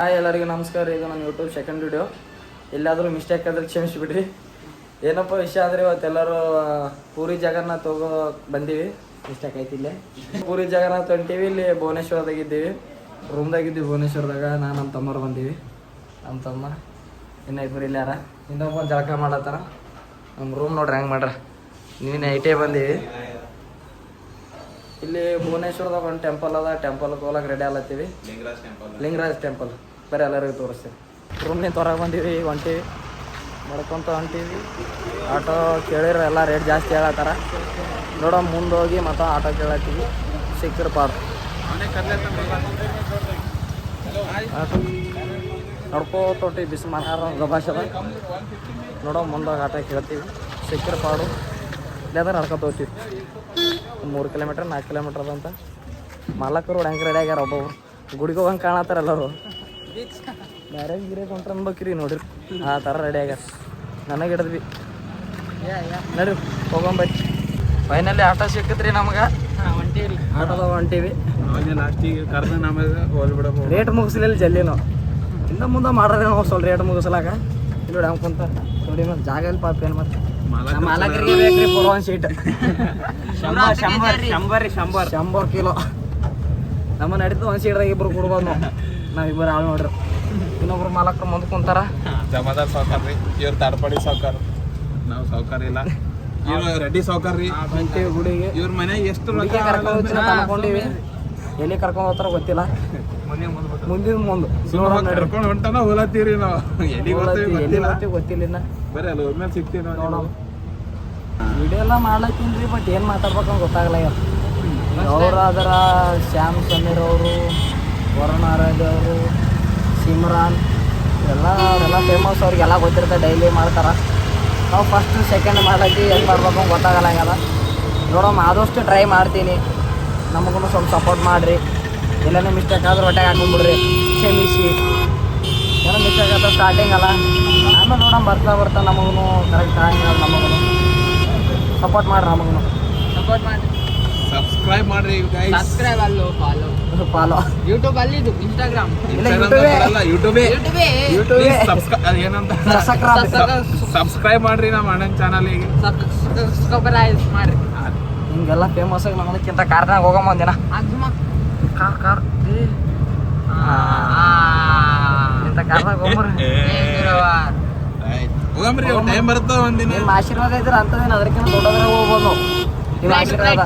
Hi ಎಲ್ಲರಿಗೂ ನಮಸ್ಕಾರ. ಇದು ನನ್ನ ಯೂಟ್ಯೂಬ್ ಸೆಕೆಂಡ್ ವಿಡಿಯೋ. ಎಲ್ಲಾದರೂ ಮಿಸ್ಟೇಕ್ ಆದ್ರೆ ಕ್ಷಮಿಸಿಬಿಡ್ರಿ. ಏನಪ್ಪ ವಿಷಯ ಅಂದರೆ ಇವತ್ತೆಲ್ಲರೂ ಪೂರಿ ಜಗನ್ನಾಥ್ ಹೋಗೋ ಬಂದೀವಿ. ಮಿಸ್ಟೇಕ್ ಐತಿ ಇಲ್ಲೇ ಪೂರಿ ಜಗನ್ನಾಥ್ ಹೊಂಟೀವಿ. ಇಲ್ಲಿ ಭುವನೇಶ್ವರದಾಗಿದ್ದೀವಿ, ರೂಮ್ದಾಗಿದ್ದೀವಿ ಭುವನೇಶ್ವರದಾಗ. ನಾನು ನಮ್ಮ ತಮ್ಮರು ಬಂದೀವಿ. ನಮ್ಮ ತಮ್ಮ ಇನ್ನು ಇಬ್ಬರು ಇಲ್ಲಾರ. ಇನ್ನೊಬ್ಬ ಜಳಕ ಮಾಡತ್ತಾರ. ನಮ್ಮ ರೂಮ್ ನೋಡ್ರಿ ಹೆಂಗೆ ಮಾಡ್ರ. ನೀನು ನೈಟೇ ಬಂದೀವಿ. ಇಲ್ಲಿ ಭುವನೇಶ್ವರದಾಗ ಒಂದು ಟೆಂಪಲ್ ಅದ. ಟೆಂಪಲ್ಗೆ ಹೋಗಕ್ಕೆ ರೆಡಿ ಆಗ್ಲತ್ತೀವಿ. ಲಿಂಗರಾಜ್ ಟೆಂಪಲ್ ಬರೀ ಎಲ್ಲರಿಗೂ ತೋರಿಸ್ತೀವಿ. ರೂಮ್ನಿಂದ ಹೊರಗೆ ಬಂದೀವಿ. ಈಗ ಹೊಂಟೀವಿ ಮಾಡ್ಕೊತ ಹೊಂಟೀವಿ. ಆಟೋ ಕೇಳಿರೋ ಎಲ್ಲ ರೇಟ್ ಜಾಸ್ತಿ ಹೇಳತ್ತಾರ. ನೋಡೋ ಮುಂದೆ ಹೋಗಿ ಮತ್ತು ಆಟೋ ಕೇಳತ್ತೀವಿ. ಸಿಕ್ಕರೆ ಪಾಡು ನಡ್ಕೋತೋಟಿ ಬಿಸಿ ಮನಾರ ಗಬಾಷದ. ನೋಡೋ ಮುಂದೋಗಿ ಆಟೋ ಕೇಳ್ತೀವಿ. ಸಿಕ್ಕರೆ ಪಾಡು ಇಲ್ಲಾದ್ರೆ ನಡ್ಕೊತ ಹೋಗ್ತೀವಿ. 3 ಕಿಲೋಮೀಟ್ರ್ 4 ಕಿಲೋಮೀಟ್ರ್ ಅದಂತ. ಮಾಲಕರು ಹೆಂಗೆ ರೆಡಿ ಆಗ್ಯಾರ. ಒಬ್ಬೊಬ್ರು ಗುಡಿಗೆ ಹೋಗಂಗೆ ಕಾಣತ್ತಾರ ಎಲ್ಲರೂ. ಬೇರೆ ಗಿರೇ ಕೊಂಡ್ರೆ ಅನ್ಬೇಕ್ರಿ ನೋಡ್ರಿ. ಆ ಥರ ರೆಡಿ ಆಗ್ಯಾರ. ನನಗೆ ಹಿಡಿದ್ವಿ ನಡಿ ಹೋಗೊಂಬರಿ. ಫೈನಲಿ ಆಟೋ ಸಿಕ್ಕತ್ರಿ ನಮ್ಗೆ. ಆಟೋದಾಗ ಹೊಂಟೀವಿ. ರೇಟ್ ಮುಗಿಸ್ಲಿಲ್ಲ ಜಲ್ದಿ ನಾವು. ಇನ್ನು ಮುಂದೆ ಮಾಡ್ರೆ ನಾವು ಸ್ವಲ್ಪ ರೇಟ್ ಮುಗಿಸ್ಲಾಕ. ಇಲ್ಲಿ ಹೆಂಗೆ ಕುಂತ ನೋಡಿ ಮತ್ತೆ ಜಾಗ ಇಲ್ಲಿ ಪಾಪ ಏನು ಮತ್ತೆ ಮಾಲಕರಿಗೆ ಬೇಕ್ರಿ ಪುರವನ್ ಶೀಟ್ 100 ಕಿಲೋ ನಮ್ಮ ನಡೀತು. ಒಂದು ಸೀಟ್ದಾಗ ಇಬ್ರು ಕೊಡ್ಬೋದು ನಾವಿಬ್ಬರು ಆಳು ನೋಡ್ರಿ. ಇನ್ನೊಬ್ರು ಮಾಲಕರು ಮುಂದೆ ಕುಂತಾರ. ಜಮಾದಾರ್ ಸಾವ್ಕಾರ ರೀ, ಇವ್ರು ತಾಡ್ಪಾಡಿ ಸಾವ್ಕಾರ. ನಾವು ಸಾವ್ಕಾರ ಇಲ್ಲ, ಇವ್ರು ರೆಡ್ಡಿ ಸಾವ್ಕಾರ ರೀ. ಹೊಂಟೀವಿ ಗುಡಿಗೆ. ಇವ್ರ ಮನೆಗೆ ಎಷ್ಟು ಕರ್ಕೊಂಡು ಹೋಗ್ತೀನಿ ಅನ್ಕೊಂಡಿವಿ. ಎಲ್ಲಿ ಕರ್ಕೊಂಡು ಹೋಗ್ತಾರ ಗೊತ್ತಿಲ್ಲ. ಮುಂದಿನ ಮುಂದೆ ಕರ್ಕೊಂಡು ಹೊಂಟಾನ ಹೋಲತ್ತೀವ್ರಿ ನಾವು. ಎಲ್ಲಿ ಗೊತ್ತಿಲ್ಲ ಇನ್ನ. ಬರೀ ಅಲ್ಲ ಒಮ್ಮೆಲೆ ಸಿಗ್ತೀವಿ ನೋಡೋಣ. ವಿಡಿಯೋ ಎಲ್ಲ ಮಾಡ್ಲತ್ತೀನಿ ಬಟ್ ಏನು ಮಾತಾಡ್ಬೇಕಂತ ಗೊತ್ತಾಗಲ್ಲ. ಅವರು ಅದರ ಶ್ಯಾಮ್ ಸಮೀರ್ ಅವರು, ವರುಣ್ ಆರಾಧ್ಯ ಅವರು, ಸಿಮ್ರಾನ್ ಅವರೆಲ್ಲ ಫೇಮಸ್. ಅವ್ರಿಗೆಲ್ಲ ಗೊತ್ತಿರ್ತಾರೆ, ಡೈಲಿ ಮಾಡ್ತಾರೆ. ನಾವು ಫಸ್ಟ್ ಸೆಕೆಂಡ್ ಮಾಡ್ಲತ್ತಿ ಹೆಂಗೆ ಮಾಡ್ಬೇಕು ಗೊತ್ತಾಗಲ್ಲ ಹಂಗಲ್ಲ. ನೋಡೋಣ, ಆದಷ್ಟು ಟ್ರೈ ಮಾಡ್ತೀನಿ. ನಮಗೂ ಸ್ವಲ್ಪ ಸಪೋರ್ಟ್ ಮಾಡಿರಿ. ಎಲ್ಲನೇ ಮಿಸ್ಟೇಕ್ ಆದ್ರೆ ಹೊಟ್ಟೆಗೆ ಹಾಕೊಂಡ್ಬಿಡ್ರಿ, ಕ್ಷಮಿಸಿ. ಏನೋ ಮಿಸ್ಟೇಕ್ ಆದ್ರೆ ಸ್ಟಾರ್ಟಿಂಗ್ ಅಲ್ಲ, ಆಮೇಲೆ ನೋಡೋಣ ಬರ್ತಾ ನಮಗೂ ಕರೆಕ್ಟ್ ಆಗಲ್ಲ. ನಮಗೂ ಸಪೋರ್ಟ್ ಮಾಡ್ರಿ. ನಮಗೂ ಸಪೋರ್ಟ್ ಮಾಡಿ, ಸಬ್ಸ್ಕ್ರೈಬ್ ಮಾಡ್ರಿ. ಸಬ್ಸ್ಕ್ರೈಬ್ ಅಲ್ಲೋ ಫಾಲೋ ಯೂಟ್ಯೂಬ್ ಅಲ್ಲಿ ಇದು ಇನ್ಸ್ಟಾಗ್ರಾಮ್ ಏನಂತ ಸಬ್ಸ್ಕ್ರೈಬ್ ಮಾಡ್ರಿ ನಮ್ಮ ಅಣ್ಣನ ಚಾನಲ್ಗೆ. ಸಬ್ಸ್ಕ್ರೈಬ್ ಮಾಡ್ರಿ. ಹಿಂಗೆಲ್ಲ ಫೇಮಸ್ ಆಗಿ ನಮ್ಮದಕ್ಕಿಂತ ಕಾರ್ನಾಗ ಹೋಗಮ್ಮ ಒಂದಿನ. ಕಾರ್ ಇಂಥ ಕಾರ್ನಾಗ ಹೋಗ್ಬರ್ರಿ. ಹೋಗಂಬ್ರಿ, ಟೈಮ್ ಬರ್ತದ ಒಂದಿನ. ನಿಮ್ಮ ಆಶೀರ್ವಾದ ಇದ್ರೆ ಅಂಥದ್ದೇನು ಅದಕ್ಕಿಂತ ದೊಡ್ಡದ್ರಾಗ ಹೋಗ್ಬೋದು ನಾವು. ನಿಮ್ಮ ಆಶೀರ್ವಾದ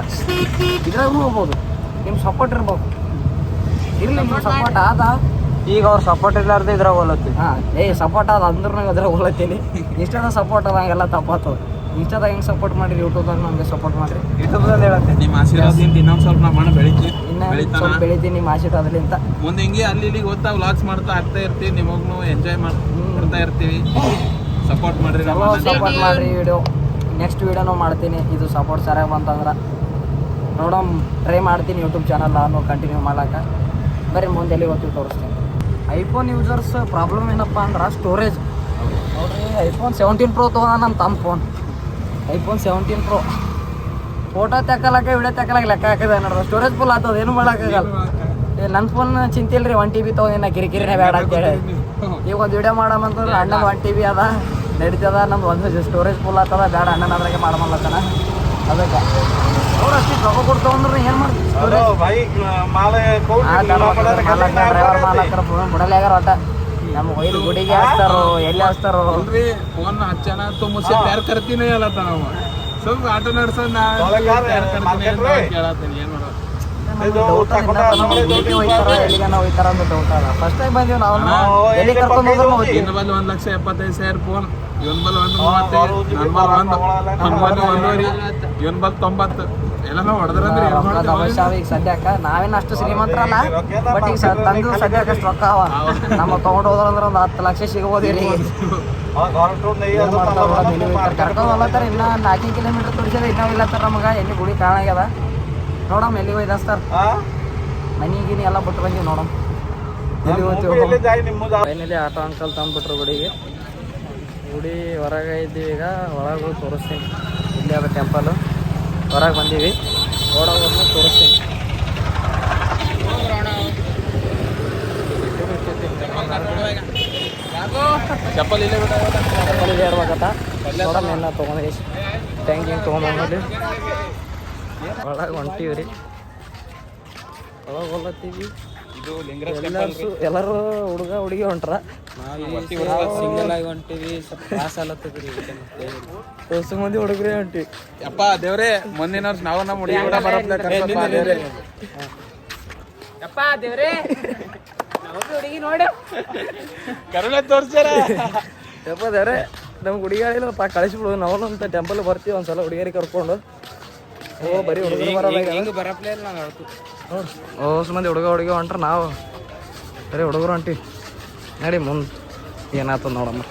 ಇದ್ರಾಗೂ ಹೋಗ್ಬೋದು. ನಿಮ್ಮ ಸಪೋರ್ಟ್ ಇರ್ಬೇಕು. ಇರಲಿ, ನಿಮ್ಮ ಸಪೋರ್ಟ್ ಆದ. ಈಗ ಅವ್ರು ಸಪೋರ್ಟ್ ಇರ್ಲಾರ್ದೆ ಇದ್ರಾಗ ಹೋಲತ್ತೀವಿ. ಸಪೋರ್ಟ್ ಆದ ಅಂದ್ರೂ ಅದ್ರಾಗ ಹೋಲತ್ತೀನಿ. ಇನ್ಸ್ಟಾದಾಗ ಸಪೋರ್ಟ್ ಅದ, ಹಂಗೆಲ್ಲ ತಪ್ಪಾಗ್ತದೆ. ಇನ್ಸ್ಟಾದಾಗ ಹೆಂಗೆ ಸಪೋರ್ಟ್ ಮಾಡಿರಿ, ಯೂಟ್ಯೂಬ್ದಾಗ ನಮಗೆ ಸಪೋರ್ಟ್ ಮಾಡಿರಿ. ಯೂಟ್ಯೂಬ್ದಲ್ಲಿ ಹೇಳತ್ತೆ ನಿಮ್ಮ ಆಶೀರ್ವಾದದಿಂದ ಇನ್ನೊಂದು ಸ್ವಲ್ಪ ನಮ್ಮ ಮನೆ ಬೆಳಿತೀವಿ. ಸ್ವಲ್ಪ ಬೆಳಿತೀನಿ ನಿಮ್ಮ ಆಶೀರ್ವಾದದಿಂದ. ಮುಂದೆ ಹಿಂಗೆ ಅಲ್ಲಿ ಇಲ್ಲಿಗೆ ಓದ್ತಾ ವ್ಲಾಗ್ಸ್ ಮಾಡ್ತಾ ಆಗ್ತಾ ಇರ್ತೀವಿ. ನಿಮಗೂ ಎಂಜಾಯ್ ಮಾಡ್ತಾ ಇರ್ತೀವಿ. ಸಪೋರ್ಟ್ ಮಾಡಿರಿ, ಸಪೋರ್ಟ್ ಮಾಡಿರಿ. ವಿಡಿಯೋ ನೆಕ್ಸ್ಟ್ ವಿಡಿಯೋನೂ ಮಾಡ್ತೀನಿ. ಇದು ಸಪೋರ್ಟ್ ಸರಿಯಾಗಿ ಬಂತಂದ್ರೆ ನೋಡೋ ಟ್ರೈ ಮಾಡ್ತೀನಿ. ಯೂಟ್ಯೂಬ್ ಚಾನಲ್ ನಾನು ಕಂಟಿನ್ಯೂ ಮಾಡೋಕೆ. ಬರೀ ಮುಂದೆ ಎಲ್ಲಿ ಗೊತ್ತಿಗೆ ತೋರಿಸ್ತೀನಿ. ಐಫೋನ್ ಯೂಸರ್ಸ್ ಪ್ರಾಬ್ಲಮ್ ಏನಪ್ಪ ಅಂದ್ರೆ ಸ್ಟೋರೇಜ್. ನೋಡಿರಿ, ಐಫೋನ್ 17 Pro ತೊಗೊಂಡ ನಮ್ಮ ತಮ್ಮ ಫೋನ್. ಐಫೋನ್ 17 Pro ಫೋಟೋ ತೆಕ್ಕಲಕ್ಕೆ ವಿಡಿಯೋ ತೆಕ್ಕಲಕ್ಕೆ ಲೆಕ್ಕ ಹಾಕಿದೆ ನೋಡ್ರಿ. ಸ್ಟೋರೇಜ್ ಫುಲ್ ಆಗ್ತದೆ, ಏನು ಮಾಡೋಕ್ಕಾಗಲ್ಲ. ನನ್ನ ಫೋನ್ ಚಿಂತೆ ಇಲ್ರಿ. 1 TB ತೊಗೊಂಡಿನ ಕಿರಿಕಿರಿನೇ ಬೇಡ ಅಂತೇಳಿ. ಈಗ ಒಂದು ವಿಡಿಯೋ ಮಾಡಮಂತಂದ್ರೆ ಅಣ್ಣನ 1 TB ಅದ, ನಡೀತದ. ನಮ್ದು ಒಂದು ಸ್ಟೋರೇಜ್ ಫುಲ್ ಆಗ್ತದ, ಬೇಡ ಅಣ್ಣನ ಅದ್ರಾಗೆ ಮಾಡಮಲ್ಲತ್ತಾನ. ಅದಕ್ಕೆ ಅವ್ರು ಅಷ್ಟು ರೊಕ್ಕ ಕೊಡ್ತಾವಂದ್ರೆ ಏನು ಮಾಡ್ತೀವಿ. ಡ್ರೈವರ್ ಮಾಲಕರ ಫೋನ್ ಬಿಡಲ್ಲ ಆಗ್ಯಾರ. ಒಟ್ಟ ನಮ್ಗೆ ಒಯ್ದು ಗುಡಿಗೆ ಹಚ್ತಾರೋ ಎಲ್ಲಿ ಹಚ್ತಾರೋ. ಫೋನ್ ಹಚ್ಚನ तो मुझसे प्यार करती नहीं ಅಲ್ಲತ್ತ ನಾವು. ಸ್ವಲ್ಪ ಆಟೋ ನಡ್ಸೋದು ಕೇಳತ್ತೀನಿ. ಏನು ಮಾಡೋದು, ಎಲ್ಲಿಗಾನ ಹೋಯ್ತಾರ ಅಂತ ಡೌಟ್ ಅದ. ಫಸ್ಟ್ ಟೈಮ್ ಬಂದೀವಿ ನಾವು. ಎಲ್ಲಿ ಕರ್ಕೊಂಡು ಹೋದ್ರು ಇನ್ನು ಬಲ್ಲಿ 1,75,000 ಫೋನ್. ಇವನ್ ಬಲ್ 135, ನನ್ನ ಬಲ್ 1, ಇವನ್ ಬಲ್ 90 ಎಲ್ಲ ನಾವು ಹೊಡೆದ್ರಂದ್ರೆ ಅವಶ್ಯ. ಈಗ ಸದ್ಯಕ್ಕೆ ನಾವೇನು ಅಷ್ಟು ಶ್ರೀಮಂತರಲ್ಲ, ಬಟ್ ಈಗ ತಂದು ಸದ್ಯಕ್ಕೆ ಅಷ್ಟು ರೊಕ್ಕ ಅವ. ನಮ್ಮ ತೊಗೊಂಡು ಹೋದ್ರಂದ್ರೆ ಒಂದು 10 ಲಕ್ಷ ಸಿಗ್ಬೋದು. ಇಲ್ಲಿ ಕರ್ಕೊಂಡು ಹೋಗ್ಲತ್ತಾರ. ಇನ್ನು 4 ಕಿಲೋಮೀಟರ್ ತೋರಿಸಿದ್ರೆ ಇನ್ನೂ ಇಲ್ಲತ್ತಾರ ನಮಗೆ. ಎಲ್ಲಿ ಗುಡಿ ಕಾಣಾಗ್ಯದ. ನೋಡಮ್ಮ ಎಲ್ಲಿ ಹೋಯ್ತು ಸರ್. ಮನೆಗಿನಿ ಎಲ್ಲ ಬಿಟ್ಟು ಬಂದೀವಿ. ನೋಡಮ್ ಎಲ್ಲಿ ಹೋಗ್ತೀವಿ. ಫೈನಲಿ ಆಟೋ ಅಂಕಲ್ ತಂದ್ಬಿಟ್ರು ಗುಡಿಗೆ. ಗುಡಿ ಹೊರಗೆ ಇದ್ದೀವಿ. ಈಗ ಒಳಗೆ ಹೋಗಿ ತೋರಿಸ್ತೀನಿ. ಇಲ್ಲಿ ಅದ ಟೆಂಪಲ್. ಹೊರಗೆ ಬಂದೀವಿ. ಒಳಗೆ ಹೋಗಿ ತೋರಿಸ್ತೀನಿ. ಚಪ್ಪಲ್ ಇಲ್ಲೇ ಬಿಟ್ಟ ಚಪ್ಪಲಿ ಹೇಳ್ಬೇಕತ್ತ ನೋಡಮ್ಮ ಏನ ತೊಗೊಂಡು ಟ್ಯಾಂಕ್ ಹಿಂಗೆ ತೊಗೊಂಬಂದು ಒಳಗೆ ಹೊಂಟೀವಿ ರೀ ಒಳಗೆ ಹೋಗ್ಲತ್ತೀವಿ. ಇದು ಲಿಂಗರಾಜ್ ಎಲ್ಲರೂ ಹುಡುಗ ಹುಡುಗಿ ಹೊಂಟ್ರ ಸಿಂಗಲ್ ಆಗಿ ಹೊಂಟಿವಿ ಸ್ವಲ್ಪ ತ್ರಾಸ ಆಲತ್ತದ್ರಿ ಹೊಸ ಮಂದಿ ಹುಡುಗರೇ ಹೊಂಟಿವಿ. ಯಪ್ಪ ದೇವ್ರೆ ಮುಂದಿನ ವರ್ಷ ನಾವು ನಮ್ಮ ಹುಡುಗಿ ಕೂಡ ಬರಪ್ಪ ಯಪ್ಪ ದೇವ್ರೇ ಹುಡುಗಿ ನೋಡು ಕರುಣೆ ತೋರ್ಸ್ಯಾರ. ಯಪ್ಪ ದೇವ್ರೆ ನಮ್ಗೆ ಹುಡುಗಿಗಳಿಲ್ಲಪ್ಪ ಕಳಿಸ್ಬಿಡು ನಾವು ಅಂತ ಟೆಂಪಲ್ ಬರ್ತೀವಿ ಒಂದ್ಸಲ ಹುಡುಗಿಯರಿಗೆ ಕರ್ಕೊಂಡು. ಓ ಬರೀ ಹುಡುಗರು ಬರೋಲ್ಲ ಹಿಂಗೆ ಬರಪ್ಲೇ ಇಲ್ಲ ನಾವು ಹೇಳ್ತು ನೋಡಿ ಹೊಸ ಮಂದಿ ಹುಡುಗ ಹುಡುಗಿ ಹೊಂಟ್ರ ನಾವು ಬರೀ ಹುಡುಗರು ಹೊಂಟಿವಿ. ನಡಿ ಮುಂದೆ ಏನಾಯ್ತದ ನೋಡಮ್ಮ.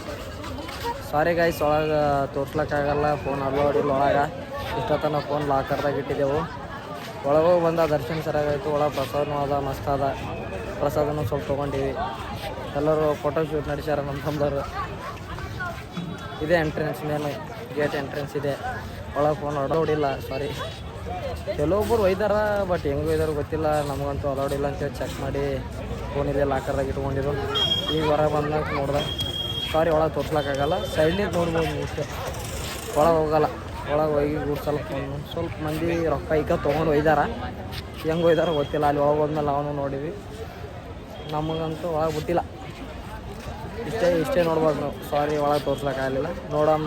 ಸಾರಿ ಗಾಯ್ಸ್ ಒಳಗೆ ತೋರ್ಸ್ಲಿಕ್ಕಾಗಲ್ಲ ಫೋನ್ ಅಲೋಡ್ ಇಲ್ಲ ಒಳಗೆ. ಇಷ್ಟೊತ್ತನ ಫೋನ್ ಲಾಕರ್ದಾಗ ಇಟ್ಟಿದ್ದೆವು. ಒಳಗೆ ಹೋಗಿ ಬಂದ ದರ್ಶನ ಸರಿಯಾಗಾಯ್ತು. ಒಳಗೆ ಪ್ರಸಾದನೂ ಅದ ಮಸ್ತ್ ಅದ. ಪ್ರಸಾದನೂ ಸ್ವಲ್ಪ ತೊಗೊಂಡಿವಿ. ಎಲ್ಲರೂ ಫೋಟೋ ಶೂಟ್ ನಡೆಸ್ಯಾರ ನಮ್ಮ ತಮ್ಮದವ್ರು. ಇದೇ ಎಂಟ್ರೆನ್ಸ್ ಮೇಲೆ ಗೇಟ್ ಎಂಟ್ರೆನ್ಸ್ ಇದೆ. ಒಳಗೆ ಫೋನ್ ಅಲೋಡಿಲ್ಲ ಸಾರಿ. ಕೆಲವೊಬ್ಬರು ಒಯ್ದಾರ ಬಟ್ ಹೆಂಗೆ ಒಯ್ದಾರು ಗೊತ್ತಿಲ್ಲ. ನಮಗಂತೂ ಅಲೋಡಿಲ್ಲ ಅಂತೇಳಿ ಚೆಕ್ ಮಾಡಿ ಫೋನ್ ಇಲ್ಲೇ ಲಾಕರ್ದಾಗ ಇಟ್ಕೊಂಡಿರು. ಈಗ ಹೊರಗೆ ಬಂದಾಗ ನೋಡ್ದೆ ಸಾರಿ ಒಳಗೆ ತೋರ್ಸ್ಲಿಕ್ಕಾಗಲ್ಲ. ಸೈಡ್ನಿಂದ ನೋಡ್ಬೋದು ಇಷ್ಟೇ, ಒಳಗೆ ಹೋಗಲ್ಲ. ಒಳಗೆ ಹೋಗಿ ಗೂಡ್ಸಲ್ಲ ಫೋನು. ಸ್ವಲ್ಪ ಮಂದಿ ರೊಕ್ಕ ಈಗ ತೊಗೊಂಡು ಒಯ್ದಾರ. ಹೆಂಗೆ ಒಯ್ದಾರ ಗೊತ್ತಿಲ್ಲ. ಅಲ್ಲಿ ಒಳಗೆ ಹೋದ್ಮೇಲೆ ನಾವು ನೋಡಿವಿ. ನಮಗಂತೂ ಒಳಗೆ ಬಿಟ್ಟಿಲ್ಲ. ಇಷ್ಟೇ ನೋಡ್ಬೋದು ನಾವು. ಸಾರಿ ಒಳಗೆ ತೋರ್ಸ್ಲಿಕ್ಕಾಗಲಿಲ್ಲ. ನೋಡಮ್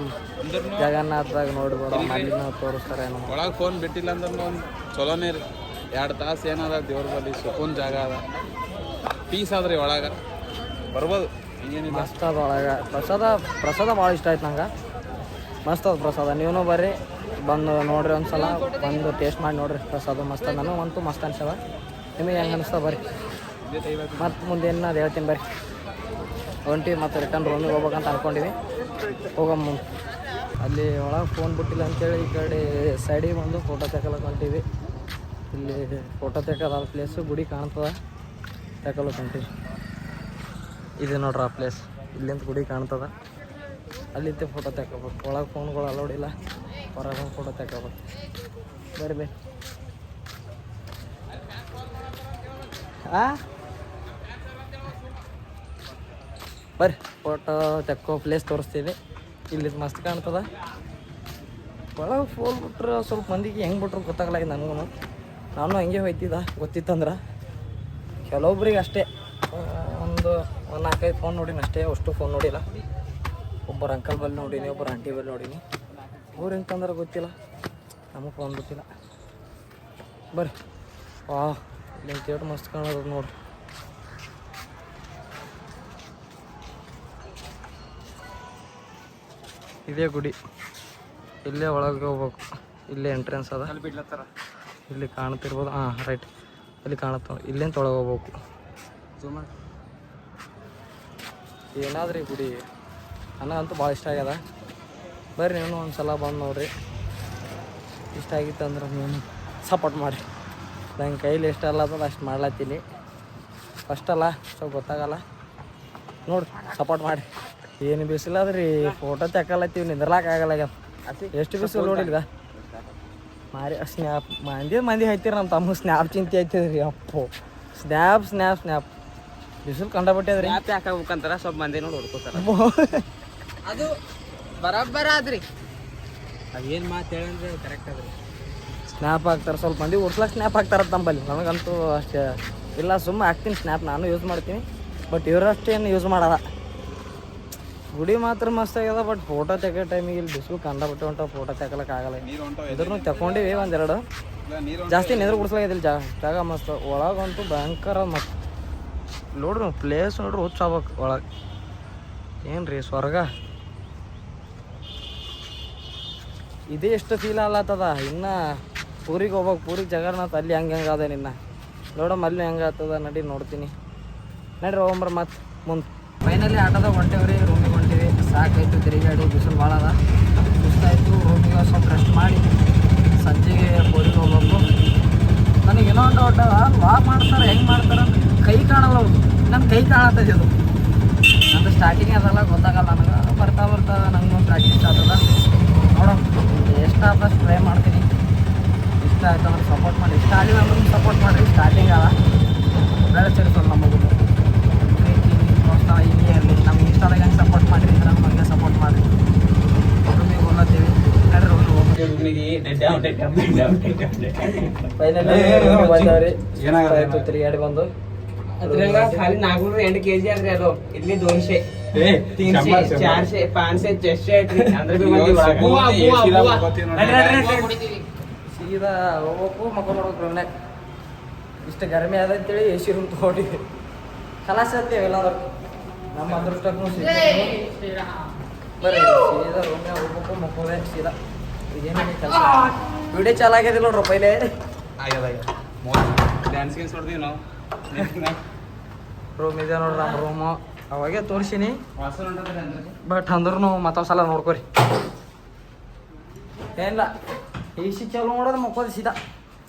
ಜಗನ್ನಾಥದಾಗ ನೋಡ್ಬೇಡ ಅಲ್ಲಿನ ತೋರಿಸ್ತಾರೆ ಏನೋ. ಒಳಗೆ ಫೋನ್ ಬಿಟ್ಟಿಲ್ಲ ಅಂದ್ರೆ ಒಂದು ಚಲೋನೇ ರೀ. 2 ತಾಸು ಏನದ ದೇವ್ರ ಬಳಿ ಸುಕೂನ್ ಜಾಗ ಅದ, ಪೀಸ್ ಆದ್ರಿ ಒಳಗೆ ಬರ್ಬೋದು. ಹಿಂಗೇನಿಲ್ಲ, ಮಸ್ತ್ ಅದ ಒಳಗೆ. ಪ್ರಸಾದ ಭಾಳ ಇಷ್ಟ ಆಯ್ತು ನಂಗೆ. ಮಸ್ತ್ ಅದ ಪ್ರಸಾದ. ನೀವು ಬರ್ರಿ ಬಂದು ನೋಡ್ರಿ ಒಂದ್ಸಲ. ಬಂದು ಟೇಸ್ಟ್ ಮಾಡಿ ನೋಡ್ರಿ ಪ್ರಸಾದ ಮಸ್ತ್ ಅದ. ನನಗಂತೂ ಮಸ್ತ್ ಅನ್ಸದ. ನಿಮಗೆ ಹೆಂಗೆ ಅನಿಸ್ತಾ ಬರ್ರಿ. ಮತ್ತು ಮುಂದೆ ಏನಾದ್ರು ಹೇಳ್ತೀನಿ ಬರ್ರಿ. ಹೊಂಟಿವಿ ಮತ್ತು ರಿಟರ್ನ್ ರೂಮಿಗೆ ಹೋಗ್ಬೇಕಂತ ಅನ್ಕೊಂಡಿವಿ. ಹೋಗಮ್ಮ ಮುಂದೆ. ಅಲ್ಲಿ ಒಳಗೆ ಫೋನ್ ಬಿಟ್ಟಿಲ್ಲ ಅಂತೇಳಿ ಈ ಕಡೆ ಸೈಡಿಗೆ ಬಂದು ಫೋಟೋ ತೆಗೊಳಕ್ಕೆ ಹೊಂಟೀವಿ. ಇಲ್ಲಿ ಫೋಟೋ ತೆಗೋದ ಪ್ಲೇಸು ಗುಡಿ ಕಾಣ್ತದ, ತೆಗೊಳಕ್ಕೆ ಹೊಂಟೀವಿ. ಇದೆ ನೋಡ್ರಿ ಆ ಪ್ಲೇಸ್. ಇಲ್ಲಿಂದ ಗುಡಿ ಕಾಣ್ತದ. ಅಲ್ಲಿಂದ ಫೋಟೋ ತೆಗೋಬೇಕು. ಒಳಗೆ ಫೋನ್ಗಳು ಅಲೋಡಿಲ್ಲ. ಹೊರಗೆ ಒಂದು ಫೋಟೋ ತೆಗೋಬೇಕು. ಬರ್ರಿ ಬರ್ರಿ ಫೋಟೋ ತೆಕ್ಕೋ ಪ್ಲೇಸ್ ತೋರಿಸ್ತೀವಿ. ಇಲ್ಲಿ ಮಸ್ತ್ ಕಾಣ್ತದ. ಒಳಗೆ ಫೋನ್ ಬಿಟ್ರೆ ಸ್ವಲ್ಪ ಮಂದಿಗೆ ಹೆಂಗೆ ಬಿಟ್ರು ಗೊತ್ತಾಗಲ್ಲ ನನಗೂ. ನಾನು ಹಂಗೆ ಹೋಯ್ತಿದ್ದ ಗೊತ್ತಿತ್ತಂದ್ರೆ. ಕೆಲವೊಬ್ರಿಗೆ ಅಷ್ಟೇ ಒಂದು 4-5 ಫೋನ್ ನೋಡೀನಿ ಅಷ್ಟೇ. ಅಷ್ಟು ಫೋನ್ ನೋಡಿಲ್ಲ. ಒಬ್ಬರು ಅಂಕಲ್ ಬಲ್ಲಿ ನೋಡೀನಿ, ಒಬ್ಬರು ಆಂಟಿ ಬಲ್ಲಿ ನೋಡೀನಿ. ಅವ್ರು ಹೆಂಗೆ ತಂದ್ರೆ ಗೊತ್ತಿಲ್ಲ. ನಮಗೆ ಫೋನ್ ಬಿಟ್ಟಿಲ್ಲ. ಬರ್ರಿ ಇಲ್ಲಿ ಥಿಯೇಟ್ರ್ ಮಸ್ತ್ ಕಾಣೋದು ನೋಡ್ರಿ. ಇದೇ ಗುಡಿ. ಇಲ್ಲೇ ಒಳಗೆ ಹೋಗ್ಬೇಕು. ಇಲ್ಲೇ ಎಂಟ್ರೆನ್ಸ್ ಅದ. ಇಲ್ಲಿ ಕಾಣ್ತಿರ್ಬೋದು. ರೈಟ್ ಇಲ್ಲಿ ಕಾಣುತ್ತ. ಇಲ್ಲಿಂದ ಒಳಗೆ ಹೋಗ್ಬೇಕು. ಏನಾದ್ರಿ ಗುಡಿ ನನಗಂತೂ ಭಾಳ ಇಷ್ಟ ಆಗ್ಯದ. ಬರ್ರಿ ನೀವು ಒಂದು ಸಲ ಬಂದು ನೋಡ್ರಿ. ಇಷ್ಟ ಆಗಿತ್ತು ಅಂದ್ರೆ ನೀವು ಸಪೋರ್ಟ್ ಮಾಡಿರಿ. ನಂಗೆ ಕೈಲಿ ಎಷ್ಟು ಅಲ್ಲದ ಅಷ್ಟು ಮಾಡ್ಲತ್ತೀನಿ. ಫಸ್ಟಲ್ಲ ಸ್ವಲ್ಪ ಗೊತ್ತಾಗಲ್ಲ. ನೋಡ್ರಿ ಸಪೋರ್ಟ್ ಮಾಡಿರಿ. ಏನು ಬಿಸಿಲ್ಲ ಅದ್ರಿ. ಫೋಟೋ ತೆಕ್ಕಲತ್ತೀವಿ, ನಿಂದ್ರಲಾಕಾಗಲ್ಲ. ಎಷ್ಟು ಬಿಸಿಲು ನೋಡಿಲ್ವ ಮಾರಿ. ಸ್ನ್ಯಾಪ್ ಮಂದಿ ಐತಿರಿ. ನಮ್ಮ ತಮ್ಮ ಸ್ನ್ಯಾಪ್ ಚಿಂತೆ ಐತಿದ್ರಿ. ಅಪ್ಪು ಸ್ನ್ಯಾಪ್ ಬಿಸಿಲು ಕಂಡಬಿಟ್ಟಿದ್ರಿ. ಯಾಕಾಗ್ಬೇಕಂತಾರ ಸ್ವಲ್ಪ ಮಂದಿ ನೋಡಿ ಹುಡ್ಕೋತಾರ. ಅದು ಬರಬ್ಬರ ಆದ್ರಿ. ಅದೇನು ಮಾತು ಹೇಳಂದ್ರೆ ಕರೆಕ್ಟ್ ಅದ್ರಿ. ಸ್ನ್ಯಾಪ್ ಹಾಕ್ತಾರೆ ಸ್ವಲ್ಪ ಮಂದಿ. ಉರ್ಸ್ಲಾಕ್ ಸ್ನ್ಯಾಪ್ ಹಾಕ್ತಾರ ತಂಬಲ್ಲಿ. ನನಗಂತೂ ಅಷ್ಟೇ ಇಲ್ಲ. ಸುಮ್ಮನೆ ಹಾಕ್ತೀನಿ ಸ್ನ್ಯಾಪ್. ನಾನು ಯೂಸ್ ಮಾಡ್ತೀನಿ ಬಟ್ ಇವರಷ್ಟೇನು ಯೂಸ್ ಮಾಡಲ್ಲ. ಗುಡಿ ಮಾತ್ರ ಮಸ್ತ್ ಆಗ್ಯದ. ಬಟ್ ಫೋಟೋ ತೆಗೋ ಟೈಮಿಗೆ ಇಲ್ಲಿ ಬಿಸಿಲು ಕಂಡಬಿಟ್ಟು ಹೊಂಟ. ಫೋಟೋ ತೆಗೊಳಕ್ಕೆ ಆಗಲ್ಲ. ಇದ್ರೂ ತಗೊಂಡಿವಿ ಒಂದೆರಡು. ಜಾಸ್ತಿ ನೆದ್ರು ಗುಡಿಸ್ಲಾಗಿದ್ದಿಲ್ಲ. ಜಾಗ ಮಸ್ತ್. ಒಳಗಂತೂ ಭಯಂಕರ ಮಸ್ತ್. ನೋಡ್ರಿ ಪ್ಲೇಸ್ ನೋಡ್ರಿ ಹುಚ್ಚಾಗ್ಬೇಕು. ಒಳಗೆ ಏನು ರೀ ಸ್ವರ್ಗ. ಇದೇ ಎಷ್ಟು ಫೀಲ್ ಆಗ್ಲತ್ತದ. ಇನ್ನು ಪೂರಿಗೆ ಹೋಗ್ಬೇಕು. ಪೂರಿಗೆ ಜಗನ್ನಾಥ ಅಲ್ಲಿ ಹಂಗೆ ಅದ. ನಿನ್ನ ನೋಡಮ್ಮ ಅಲ್ಲಿ ಹೆಂಗೆ ಆಗ್ತದ. ನಡಿ ನೋಡ್ತೀನಿ. ನಡ್ರಿ ಹೋಗಂಬ್ರ ಮತ್ತೆ ಮುಂದೆ. ಫೈನಲಿ ಆಟೋದಾಗ ಹೊಂಟೇವ್ರಿ. ರೂಮಿಗೆ ಹೊಂಟೀವಿ. ಸಾಕಾಯ್ತು ತಿರುಗಾಡಿ. ಬಿಸಿಲು ಭಾಳ ಅದ. ಸುಸ್ತಾಯಿತು. ರೂಮಿಗೆ ಸ್ವಲ್ಪ ರೆಸ್ಟ್ ಮಾಡಿ ಸಂಜೆಗೆ ಪೂರಿಗೆ ಹೋಗ್ಬೇಕು. ನನಗೆ ಏನೋ ಒಂದು ಡೌಟ್ ಅದ. ವಾಕ್ ಮಾಡ್ತಾರೆ ಹೆಂಗೆ ಮಾಡ್ತಾರೆ ಅಂತ ಕೈ ಕಾಣಲ್ಲ. ಅವ್ರು ನನ್ನ ಕೈ ಕಾಣತ್ತದ. ಇದು ನಂದು ಸ್ಟಾರ್ಟಿಂಗ್ ಅದೆಲ್ಲ ಗೊತ್ತಾಗಲ್ಲ ನನಗೆ. ಬರ್ತಾ ನಂಗೆ ಪ್ರಾಕ್ಟೀಸ್ ಆಗ್ತದ. ನೋಡೋಣ ಎಷ್ಟು ಆದಷ್ಟು ಟ್ರೈ ಮಾಡ್ತೀನಿ. ಇಷ್ಟ ಆಯ್ತು ಅಂದ್ರೆ ಸಪೋರ್ಟ್ ಮಾಡಿ. ಇಷ್ಟ ಆಗಲಿಲ್ಲ ಅಂದ್ರೆ ಸಪೋರ್ಟ್ ಮಾಡಿರಿ. ಸ್ಟಾರ್ಟಿಂಗ್ ಅದ ಬೆಳೆಸಿರ್ತಾರೆ ನಮಗೂ. ಪ್ರೀತಿ ಪ್ರೋತ್ಸಾಹ ಹಿಂಗೆ ಇರಲಿ. ನಮ್ಗೆ ಇಷ್ಟ ಆದಾಗ ಹೆಂಗೆ ಸಪೋರ್ಟ್ ಮಾಡಿರಿ. ಫೈನಲಿ ಬಂದವ್ರಿ ಆಯ್ತು ತಿರುಗಾಡಿ ಬಂದು ಅದ್ರಾಗ ಖಾಲಿ 408 kg ಆದ್ರಿ ಅದು ಇಲ್ಲಿ 200 300 400 500 ಚೆಸ್ಟ್ ಐತ್ರಿ ಅಂದ್ರೆ ಬಿ ಮಂದಿ ಸೀದಾ ಹೋಗ್ಬೇಕು ಮಕ್ಕಳು ನೋಡ್ಬೇಕು ರೂಮ್ನಾಗ ಇಷ್ಟು ಗರಮಿ ಅದ ಅಂತೇಳಿ ಎ ಸಿ ರೂಮ್ ತೊಗೊಂಡಿವಿ ಕಲಾಸ ಅಂತೇವೆ ಎಲ್ಲಾದ್ರು ನಮ್ಮ ಅದೃಷ್ಟಕ್ಕೂ ಬರ್ರಿ ಸೀದಾ ರೂಮ್ನಾಗ ಹೋಗ್ಬೇಕು ಮಕ್ಕಳೇ ಸೀದಾ ಇದೇನು ಕೆಲಸ ವಿಡಿಯೋ ಚಾಲು ಆಗ್ಯದಿಲ್ಲ ನೋಡ್ರಿ ಪೈಲೆ ರೂಮ್ ಇದೆ ನೋಡ್ರಿ ನಮ್ಮ ರೂಮು ಅವಾಗೆ ತೋರಿಸೀನಿ ಬಟ್ ಅಂದ್ರೂ ಮತ್ತೊಂದು ಸಲ ನೋಡ್ಕೊರಿ ಏನಿಲ್ಲ ಎ ಸಿ ಚಾಲು ಮಾಡೋದು ಮಕ್ಕೋದು ಸೀದಾ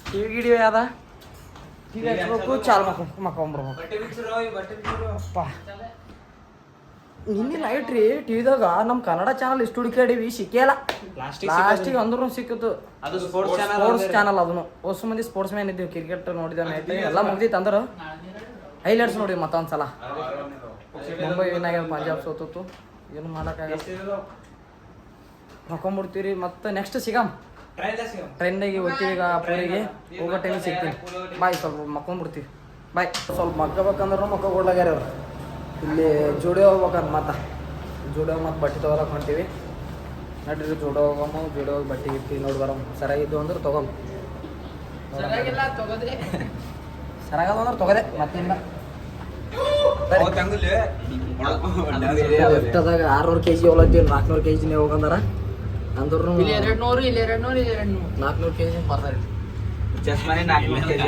ಟಿವಿ ಗಿಡಿ ಅದ ಟಿವಿ ಹಚ್ಬೇಕು ಚಾಲು ಮಕ್ಕೊಂಬರ್ಬೇಕು ನಿನ್ನೆ ಲೈಟ್ ರೀ ಟಿವಿದಾಗ ನಮ್ಮ ಕನ್ನಡ ಚಾನಲ್ ಇಷ್ಟು ಹುಡುಕಾಡಿವಿ ಸಿಕ್ಕಿಲ್ಲ ಲಾಸ್ಟಿಗೆ ಅಂದ್ರೂ ಸಿಕ್ಕಿತ್ತು ಸ್ಪೋರ್ಟ್ಸ್ ಚಾನಲ್ ಅದನ್ನು ಹೊಸ ಮಂದಿ ಸ್ಪೋರ್ಟ್ಸ್ ಮ್ಯಾನ್ ಇದ್ದೀವಿ ಕ್ರಿಕೆಟ್ ನೋಡಿದ ಎಲ್ಲ ಮುಗ್ದಿತ್ತು ಅಂದ್ರೆ ಹೈಲೈಟ್ಸ್ ನೋಡಿ ಮತ್ತೊಂದ್ಸಲ ಮುಂಬೈ ಏನಾಗ್ಯದ ಪಂಜಾಬ್ ಸೋತು ಏನು ಮಾಡೋಕ್ಕಾಗಲ್ಲ ಮಕ್ಕೊಂಬಿಡ್ತೀವಿ ಮತ್ತೆ ನೆಕ್ಸ್ಟ್ ಸಿಗಮ್ ಟ್ರೈನಾಗಿ ಹೋಗ್ತೀವಿ ಈಗ ಪೂರಿಗೆ ಹೋಗೋ ಟೈಮಿಗೆ ಸಿಗ್ತೀವಿ ಬಾಯ್ ಸ್ವಲ್ಪ ಮಕ್ಕೊಂಬಿಡ್ತೀವಿ ಬಾಯ್ ಸ್ವಲ್ಪ ಮಕ್ಕೋಬೇಕಂದ್ರೂ ಮಕ್ಕ ಕೊಡ್ಲಾಗ್ಯಾರ ಅವ್ರು ಇಲ್ಲಿ ಜೋಡಿಯೋ ಹೋಗ್ಬೇಕಂತ ಮತ್ತೆ ಜೋಡಿಯೋ ಮತ್ತು ಬಟ್ಟೆ ತೊಗೊಳಕ್ಕೆ ಹೊಂಟೀವಿ ನಡ್ರಿ ಜೋಡೋ ಹೋಗಮ್ಮ ಜೋಡಿಯೋ ಹೋಗಿ ಬಟ್ಟೆ ಗಿಟ್ಟಿ ನೋಡಿ ಬರಮ್ಮ ಸರಿಯಾಗಿದ್ದು ಅಂದ್ರೆ ತೊಗೊಮ್ಮ ಸರಿಯಾಗದ ಅಂದ್ರೆ ತೊಗೊದೆ ಮತ್ತಿಲ್ಲ ಇಷ್ಟದಾಗ 600 kg ಹೋಗ್ಲತ್ತೀವಿ 400 kg ಹೋಗಂದಾರ ಅಂದ್ರೂ 200 ಇಲ್ಲಿ 200 ಇಲ್ಲಿ 400 kg ಬರ್ತಾರೆ ಚಸ್ಮಾನೆ 400 kg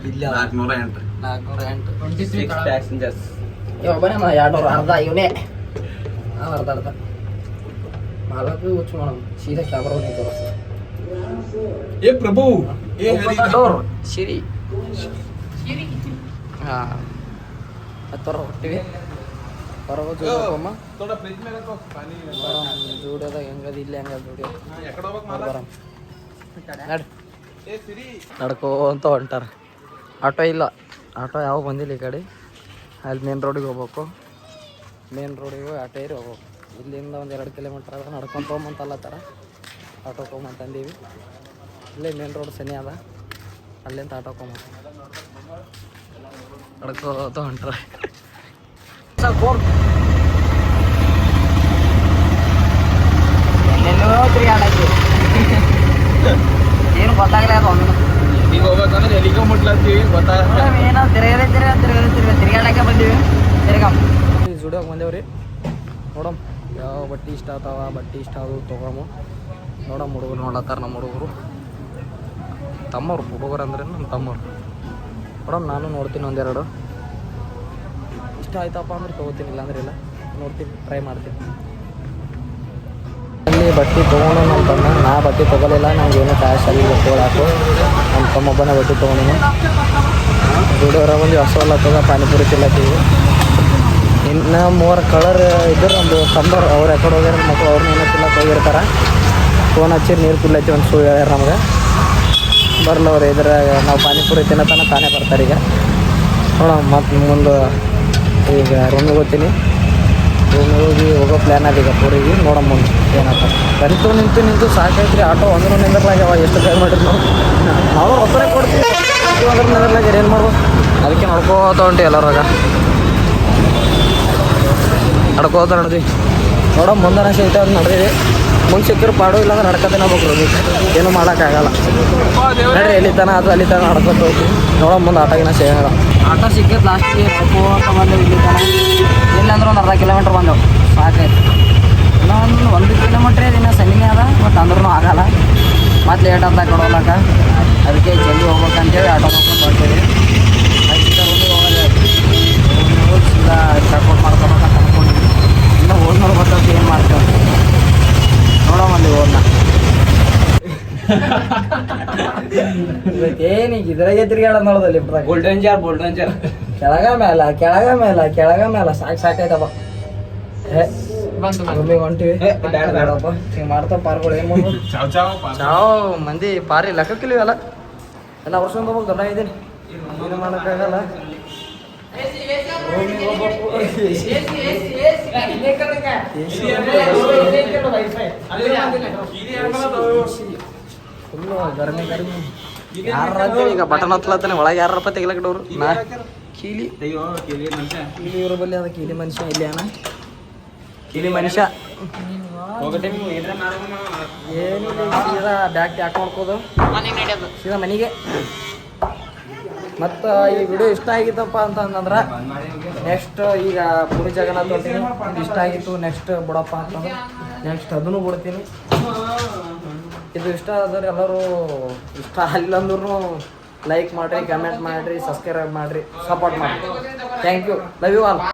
ಇಲ್ಲ 408 ಪ್ಯಾಸೆಂಜರ್ಸ್ ಒಬ್ಬನೇ 200 ಅರ್ಧ ಇವನೇ ಅರ್ಧ ಮಾಲಕ್ಕೆ ಹುಚ್ಚು ಮಾಡೋಣ ಸೀದಾ ಕ್ಯಾಮ್ರಾ ತೋರಿಸ್ತಾರೆ ಏ ಪ್ರಭು ಡೋರ್ ಸಿರಿ ಹಾಂ ಹತ್ತರ ಹೊಟ್ಟಿವಿ ಹೊರಗೆ ಜೋಡಮ್ಮ ಜೋಡೋದಾಗ ಹೆಂಗದ ಇಲ್ಲಿ ಹೆಂಗದ ಜೋಡಿ ನಡ್ಕೋಂತ ಹೊಂಟಾರ ಆಟೋ ಇಲ್ಲ ಆಟೋ ಯಾವ ಬಂದಿಲ್ಲ ಈ ಕಡೆ ಅಲ್ಲಿ ಮೇನ್ ರೋಡಿಗೆ ಹೋಗ್ಬೇಕು ಮೇನ್ ರೋಡಿಗೆ ಆಟೋ ಏರಿ ಹೋಗ್ಬೇಕು ಇಲ್ಲಿಂದ ಒಂದು 2 ಕಿಲೋಮೀಟ್ರ್ ಆದ್ರೆ ನಡ್ಕೊಂಡು ತೊಗೊಂಬಂತ ಅಲ್ಲತ್ತಾರ ಆಟೋ ತೊಗೊಂಬಂತಂದೀವಿ ಇಲ್ಲೇ ಮೇನ್ ರೋಡ್ ಸನಿ ಅದ ಅಲ್ಲಿಂದ ಆಟೋ ತೊಗೊಂಬಂತ ನಡ್ಕೋತ ಹೊಂಟ್ರ ಎಲ್ಲೆಲ್ಲೋ ತಿರುಗಾಡಕ್ಕೆ ಏನು ಗೊತ್ತಾಗಲ್ಲ ಅದು ಒಂದು ಈಗ ಹೋಗ್ಬೇಕಂದ್ರೆ ಎಲ್ಲಿಗೆ ಮುಟ್ಲತ್ತೀವಿ ಗೊತ್ತಾಗ ಏನೋ ತಿರುಗಾಡಕ್ಕೆ ಬಂದೀವಿ ಜುಡಿಯೋಗಿ ಬಂದೇವ್ರಿ ನೋಡಮ್ ಯಾವ ಬಟ್ಟೆ ಇಷ್ಟ ಆಗ್ತಾವ ಬಟ್ಟೆ ಇಷ್ಟ ಆದವು ತೊಗೊಳಮು ನೋಡಮ್ ಹುಡುಗರು ನೋಡತ್ತಾರ ನಮ್ಮ ಹುಡುಗರು ತಮ್ಮವ್ರು ಹುಡುಗರು ಅಂದ್ರೆ ನಮ್ಮ ತಮ್ಮವ್ರು ನೋಡಮ್ ನಾನು ನೋಡ್ತೀನಿ ಒಂದೆರಡು ಇಷ್ಟ ಆಯ್ತಪ್ಪ ಅಂದ್ರೆ ತೊಗೋತೀನಿ ಇಲ್ಲಾಂದ್ರೆ ಇಲ್ಲ ನೋಡ್ತೀನಿ ಟ್ರೈ ಮಾಡ್ತೀನಿ ಅಲ್ಲಿ ಬಟ್ಟೆ ತೊಗೊಂಡು ನಮ್ಮ ತಮ್ಮ ನಾ ಬಟ್ಟೆ ತೊಗೊಲಿಲ್ಲ ನನಗೇನು ಕ್ಯಾಶ್ ಅಲ್ಲಿ ತೊಗೊಳಾಕು ನಮ್ಮ ತಮ್ಮೊಬ್ಬನೇ ಬಟ್ಟೆ ತೊಗೊಂಡಿನಿ ದುಡಿಯೋರ ಒಂದು ಹಸುವಲ್ಲತ್ತದ ಪಾನಿಪುರಿ ತಿಲ್ಲತ್ತೀವಿ ಇನ್ನು 3 ಕಲರ್ ಇದ್ರೆ ನಮ್ಮದು ತಂದವ್ರು ಅವ್ರು ಯಾಕಡೆ ಹೋಗ್ಯಾರ ಮಕ್ಕಳು ಅವ್ರನ್ನ ಏನೋ ತಿನ್ನಕ್ಕೆ ಹೋಗಿರ್ತಾರೆ ಫೋನ್ ಹಚ್ಚಿ ನೀರು ಕುಲ್ಲೈತಿ ಒಂದು ಸುಳ್ಳು ಹೇಳ್ಯಾರ ನಮ್ಗೆ ಬರಲ್ಲ ಅವ್ರು ಇದ್ರಾಗ ನಾವು ಪಾನಿಪುರಿ ತಿನ್ನತನ ತಾನೇ ಬರ್ತಾರೆ ಈಗ ನೋಡೋಣ ಮತ್ತು ಮುಂದೆ ಈಗ ರೂಮಿಗೆ ಹೋಗ್ತೀನಿ ರೂಮಿಗೆ ಹೋಗಿ ಹೋಗೋ ಪ್ಲ್ಯಾನ್ ಅದ ಈಗ ಪೂರಿಗೆ ನೋಡೋ ಮುಂದೆ ಏನಪ್ಪ ನಿಂತು ಸಾಕೈತ್ರಿ ಆಟೋ ಅಂದ್ರೂ ನಿಂದ್ರಲಾಗ್ಯಾವ ಎಷ್ಟು ಟೈಮ್ ಮಾಡಿರಿ ನಾವು ಒಬ್ಬರೇ ಕೊಡ್ತೀವಿ ಅಂದ್ರೆ ನಿಂದ್ರಲಾಗ್ಯಾರ ಏನು ಮಾಡ್ಬೋದು ಅದಕ್ಕೆ ನೋಡ್ಕೋತ ಹೊಂಟಿ ಎಲ್ಲರಾಗ ನಡ್ಕೋತ ನಡೆದ್ವಿ ನೋಡೋ ಮುಂದೆ ಶೈತ ಅದು ನಡೆದಿವಿ ಮುಂದೆ ಸಿಕ್ಕಿರೋ ಪಾಡು ಇಲ್ಲಾಂದ್ರೆ ನಡ್ಕೊತೇನೆ ಹೋಗ್ಬೇಕು ಏನೂ ಮಾಡೋಕ್ಕಾಗಲ್ಲ ನಡ್ರಿ ಎಲ್ಲಿತಾನ ಅದು ಅಲ್ಲಿ ತನ ನಡ್ಕೊತ ಹೋಗ್ತೀವಿ ನೋಡೋ ಮುಂದೆ ಆಟೋಗಿನ ಸೇಗಲ್ಲ ಆಟೋ ಸಿಕ್ಕಿದ್ದು ಲಾಸ್ಟಿಗೆ ನಡ್ಕೋತ ಬಂದೆವು ಇಲ್ಲಿ ತನ ಇಲ್ಲಾಂದ್ರೆ ಒಂದು ಅರ್ಧ ಕಿಲೋಮೀಟ್ರ್ ಬಂದೆವು ಸಾಕಾಯ್ತು ಇನ್ನೊಂದು 1 ಕಿಲೋಮೀಟ್ರ್ ದಿನ ಸನಿನೇ ಅದ ಬಟ್ ಅಂದ್ರೂ ಆಗಲ್ಲ ಮತ್ತೆ ಲೇಟ್ ಅಂತ ಕೊಡೋಲಕ್ಕ ಅದಕ್ಕೆ ಜಲ್ದಿ ಹೋಗ್ಬೇಕಂತೇಳಿ ಆಟೋ ನೋಡ್ಕೊಂಡು ಬರ್ತೀವಿ ಅದಕ್ಕೆ ರೂಮಿಗೆ ಹೋಗೋದು ಹೋಗಿ ಸೀದಾ ಚೆಕ್ಔಟ್ ಮಾಡ್ಕೊಬೇಕಂತ ಅಂದ್ಕೊಂಡಿದ್ವಿ ಇಲ್ಲ ಹೋದ್ಮೇಲೆ ಗೊತ್ತಾಗ್ತಿ ಏನು ಮಾಡ್ತೇವೆ ನೋಡೋಮಲ್ಲಿ ಹೋದ್ನ ಏನೀಗ ಇದ್ರಾಗೆ ತಿರ್ಗಾಡೋದು ನೋಡೋದಲ್ಲಿ ಗೋಲ್ಡನ್ ಜಾರ್ ಕೆಳಗ ಮೇಲೆ ಸಾಕಾಯ್ತಪ್ಪ ರೂಮಿಗೆ ಹೊಂಟಿವಿ ಬೇಡಪ್ಪ ಹಿಂಗೆ ಮಾಡ್ತಾವ ಪಾರ್ಗಳು ಏನು ಮಾಡ್ಬೋದು ಚಾವ್ ಮಂದಿ ಪಾರಿ ಲೆಕ್ಕಕ್ಕಿಲ್ವಲ್ಲ ಎಲ್ಲ ವರ್ಷ ಹೋಗ್ಬೇಕು ದೊಡ್ಡ ಇದ್ದೀನಿ ಏನು ಮಾಡೋಕ್ಕಾಗಲ್ಲ ರೂಮಿಗೆ ಹೋಗ್ಬೇಕು ಫುಲ್ಲು ಗರ್ಮಿ ಯಾರು ಈಗ ಬಟನ್ ಹತ್ಲತ್ತಾನೆ ಒಳಗೆ ಯಾರಪ್ಪ ತೆಗಿಲಕ್ಕೆ ಡೋರು ನಾ ಕೀಲಿ ಕೀಲಿ ಇವ್ರ ಬಲ್ಲಿ ಅದ ಕೀಲಿ ಮನುಷ್ಯ ಇಲ್ಲಿ ಅಣ್ಣ ಕೀಲಿ ಮನುಷ್ಯ ಏನಿಲ್ಲ ಸೀದಾ ಬ್ಯಾಗ್ ಪ್ಯಾಕ್ ಮಾಡ್ಕೋದು ಸೀದಾ ಮನೆಗೆ ಮತ್ತು ಈ ವಿಡಿಯೋ ಇಷ್ಟ ಆಗಿತ್ತಪ್ಪ ಅಂತಂದ್ರೆ ನೆಕ್ಸ್ಟ್ ಈಗ ಪುರಿ ಜಗನ್ನಾಥ್ ಹೊಂಟೀನಿ ಇಷ್ಟ ಆಗಿತ್ತು ನೆಕ್ಸ್ಟ್ ಬಿಡಪ್ಪ ಅಂತಂದ್ರೆ ನೆಕ್ಸ್ಟ್ ಅದನ್ನು ಬಿಡ್ತೀನಿ ಇದು ಇಷ್ಟ ಆದ್ರೆ ಎಲ್ಲರೂ ಇಷ್ಟ ಅಲ್ಲಂದ್ರೂ ಲೈಕ್ ಮಾಡಿರಿ ಕಮೆಂಟ್ ಮಾಡಿರಿ ಸಬ್ಸ್ಕ್ರೈಬ್ ಮಾಡಿರಿ ಸಪೋರ್ಟ್ ಮಾಡಿರಿ thank you love you all